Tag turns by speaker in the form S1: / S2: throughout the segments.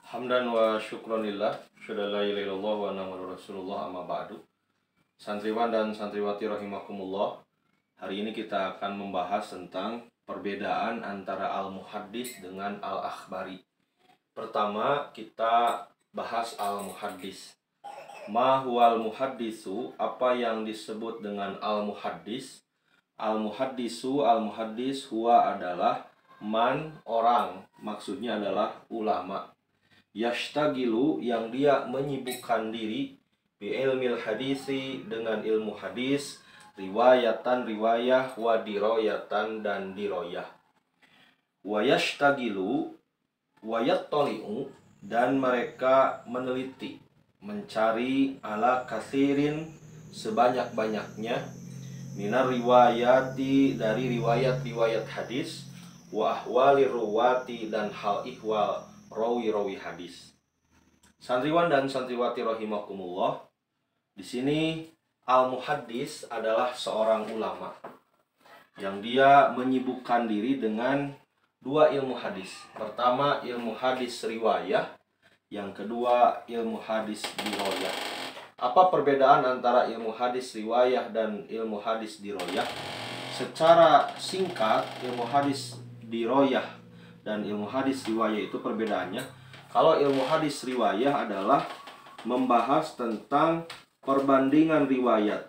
S1: Hamdan wa syukronillah, syada la ilaha illallah wa anna muhammadar rasulullah, amma ba'du. Santriwan dan santriwati rahimakumullah, hari ini kita akan membahas tentang perbedaan antara al-muhaddis dengan al-akhbari. Pertama, kita bahas al-muhaddis. Ma huwal muhaddisu, apa yang disebut dengan al-muhaddis? Al-muhaddis huwa adalah man, orang, maksudnya adalah ulama. Yashtagilu, yang dia menyibukkan diri, bi ilmil hadisi, dengan ilmu hadis, riwayatan riwayah, wa diroyatan dan diroyah. Wa yashtagilu wa yattali'u, dan mereka meneliti, mencari ala kathirin, sebanyak-banyaknya, minar riwayati, dari riwayat-riwayat hadis, wa ahwali ruwati, dan hal ihwal rawi-rawi hadis. Santriwan dan santriwati rahimakumullah, di sini al-muhaddis adalah seorang ulama yang dia menyibukkan diri dengan dua ilmu hadis. Pertama, ilmu hadis riwayah, yang kedua ilmu hadis diroyah. Apa perbedaan antara ilmu hadis riwayah dan ilmu hadis diroyah? Secara singkat, ilmu hadis diroyah dan ilmu hadis riwayah itu perbedaannya. Kalau ilmu hadis riwayah adalah membahas tentang perbandingan riwayat.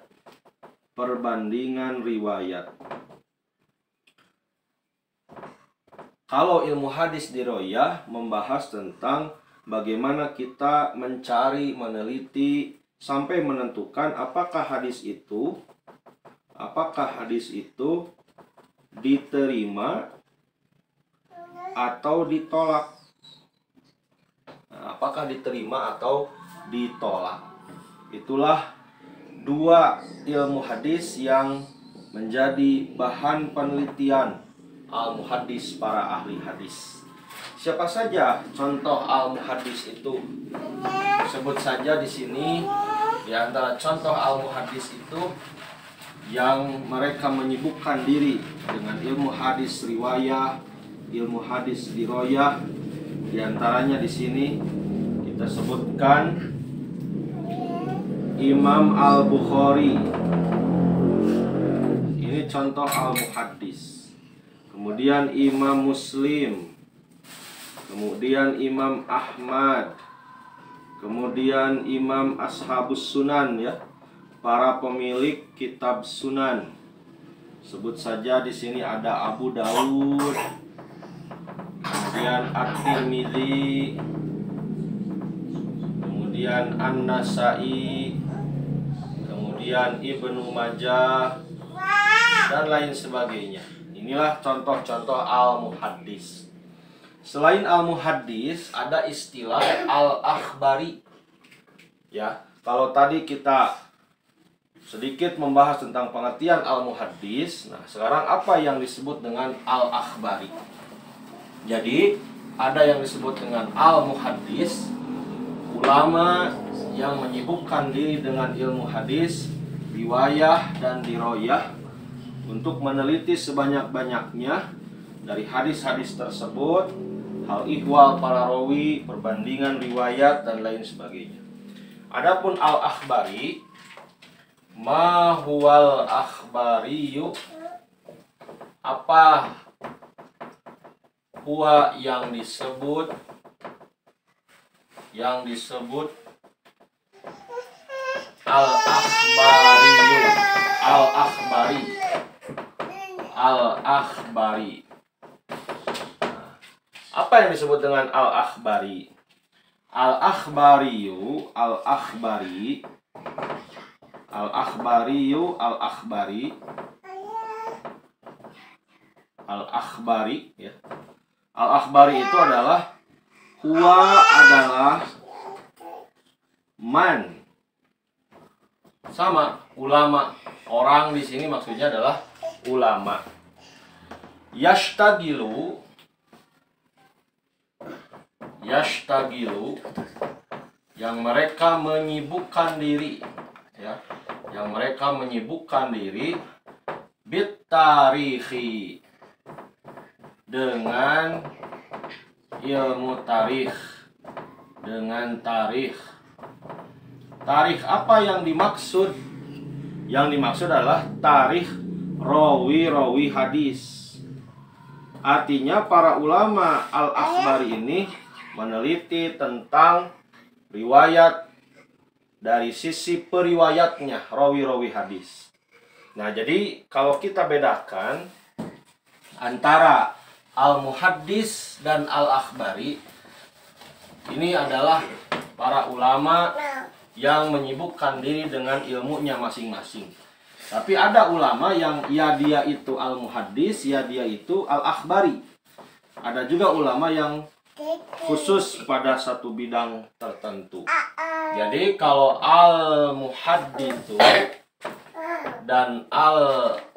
S1: Kalau ilmu hadis diroyah membahas tentang bagaimana kita mencari, meneliti, sampai menentukan apakah hadis itu diterima atau ditolak. Apakah diterima atau ditolak? Itulah dua ilmu hadis yang menjadi bahan penelitian al-muhaddis, para ahli hadis. Siapa saja contoh al-muhaddis itu? Sebut saja di sini di antara contoh al-muhaddis itu yang mereka menyibukkan diri dengan ilmu hadis riwayah, ilmu hadis diroyah. Di antaranya di sini kita sebutkan Imam Al-Bukhari. Ini contoh al-muhaddis. Kemudian Imam Muslim. Kemudian Imam Ahmad. Kemudian Imam Ashabus Sunan, ya, para pemilik kitab sunan. Sebut saja di sini ada Abu Daud, kemudian At-Tirmidzi, kemudian An-Nasa'i, kemudian Ibnu Majah, dan lain sebagainya. Inilah contoh-contoh al-muhaddis. Selain al-muhaddis, ada istilah al-akhbari. Ya, kalau tadi kita sedikit membahas tentang pengertian al-muhaddis, nah sekarang apa yang disebut dengan al-akhbari? Jadi, ada yang disebut dengan al-muhaddis, ulama yang menyibukkan diri dengan ilmu hadis, riwayah dan diroyah, untuk meneliti sebanyak-banyaknya dari hadis-hadis tersebut, hal ihwal para rawi, perbandingan riwayat dan lain sebagainya. Adapun al-akhbari, ma huwal akhbariyu, apa huwa yang disebut al-akhbari. Apa yang disebut dengan al-akhbari? Al-akhbari, ya. Al-akhbari itu adalah huwa adalah man, sama ulama. Orang di sini maksudnya adalah ulama. Yashtagilu, yang mereka menyibukkan diri, ya, bitarikhi, dengan ilmu tarikh. dengan tarikh. Tarikh apa yang dimaksud? Yang dimaksud adalah tarikh rawi-rawi hadis. Artinya para ulama al-akhbari ini meneliti tentang riwayat dari sisi periwayatnya, rawi-rawi hadis. Nah, jadi kalau kita bedakan antara al-muhaddis dan al-akhbari, ini adalah para ulama yang menyibukkan diri dengan ilmunya masing-masing. Tapi ada ulama yang ya dia itu al-muhaddis, ya dia itu al-akhbari. Ada juga ulama yang khusus pada satu bidang tertentu. Jadi kalau al-muhadditsu dan al-akhbari,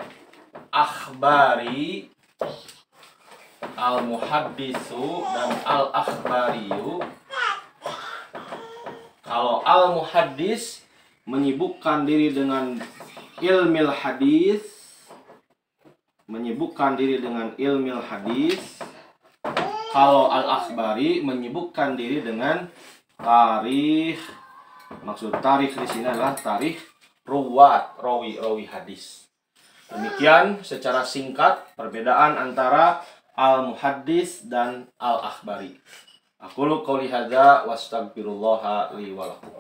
S1: al-muhadditsu dan al-akhbariyu, kalau al-muhaddis menyibukkan diri dengan ilmil hadis, kalau al-akhbari menyibukkan diri dengan tarikh. Maksud tarikh di sini adalah tarikh ruwat, rawi hadis. Demikian secara singkat perbedaan antara al-muhaddis dan al-akhbari. Aqulu qouli hadza wastaghfirullaha li wa lakum.